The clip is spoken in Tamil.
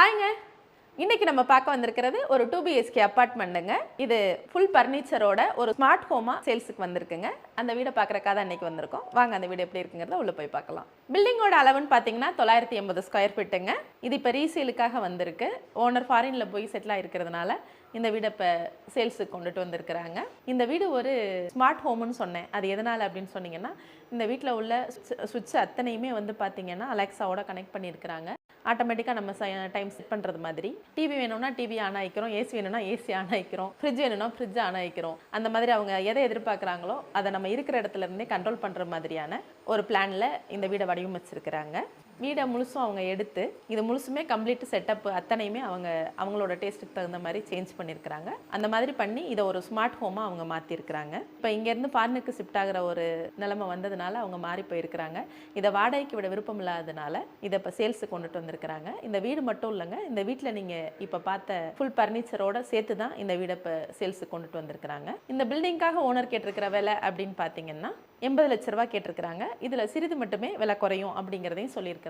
ஹாய்ங்க. இன்னைக்கு நம்ம பார்க்க வந்திருக்கிறது ஒரு 2 BHK அப்பார்ட்மெண்ட்டுங்க. இது ஃபுல் ஃபர்னிச்சரோட ஒரு ஸ்மார்ட் ஹோமா சேல்ஸுக்கு வந்திருக்குங்க. அந்த வீடை பார்க்குறக்காக தான் இன்னைக்கு வந்திருக்கோம். வாங்க அந்த வீடு எப்படி இருக்குங்கிறத உள்ள போய் பார்க்கலாம். பில்டிங்கோட அளவுன்னு பார்த்தீங்கன்னா 980 ஸ்கொயர் ஃபீட்டுங்க. இது இப்போ ரீசேலுக்காக வந்திருக்கு. ஓனர் ஃபாரின்ல போய் செட்டில் ஆகிருக்கிறதுனால இந்த வீடை இப்போ சேல்ஸுக்கு கொண்டுட்டு வந்திருக்கிறாங்க. இந்த வீடு ஒரு ஸ்மார்ட் ஹோம்னு சொன்னேன். அது எதனால் அப்படின்னு சொன்னீங்கன்னா, இந்த வீட்டில் உள்ள சுவிட்ச் அத்தனையுமே வந்து பார்த்தீங்கன்னா அலெக்ஸாவோட கனெக்ட் பண்ணியிருக்கிறாங்க. ஆட்டோமேட்டிக்காக நம்ம டைம் செட் பண்ணுறது மாதிரி டிவி வேணும்னா டிவி ஆன் ஆகிக்கிறோம், ஏசி வேணும்னா ஏசி ஆன் ஆகிக்கிறோம், ஃப்ரிட்ஜ் வேணும்னா ஃப்ரிட்ஜ் ஆன் ஆகிக்கிறோம். அந்த மாதிரி அவங்க எதை எதிர்பார்க்குறாங்களோ அதை நம்ம இருக்கிற இடத்துல இருந்தே கண்ட்ரோல் பண்ணுற மாதிரியான ஒரு பிளானில் இந்த வீடை வடிவமைச்சிருக்கிறாங்க. வீடை முழுசும் அவங்க எடுத்து இது முழுசுமே கம்ப்ளீட் செட்டப் அத்தனையுமே அவங்களோட டேஸ்ட்டுக்கு தகுந்த மாதிரி சேஞ்ச் பண்ணியிருக்கிறாங்க. அந்த மாதிரி பண்ணி இதை ஒரு ஸ்மார்ட் ஹோமாக அவங்க மாற்றிருக்கிறாங்க. இப்போ இங்கேருந்து ஃபாரினுக்கு ஷிஃப்ட் ஆகிற ஒரு நிலைமை வந்ததுனால அவங்க மாறி போயிருக்கிறாங்க. இதை வாடகைக்கு விட விருப்பம் இல்லாததுனால இதை இப்போ சேல்ஸுக்கு கொண்டுட்டு வந்திருக்கிறாங்க. இந்த வீடு மட்டும் இல்லைங்க, இந்த வீட்டில் நீங்கள் இப்போ பார்த்த ஃபுல் ஃபர்னிச்சரோட சேர்த்து தான் இந்த வீடை இப்போ சேல்ஸுக்கு கொண்டுட்டு வந்திருக்கிறாங்க. இந்த பில்டிங்காக ஓனர் கேட்டிருக்கிற விலை அப்படின்னு பார்த்தீங்கன்னா 80 லட்ச ரூபா கேட்டிருக்கிறாங்க. இதில் சிறிது மட்டுமே விலை குறையும் அப்படிங்கிறதையும் சொல்லியிருக்கிறாங்க.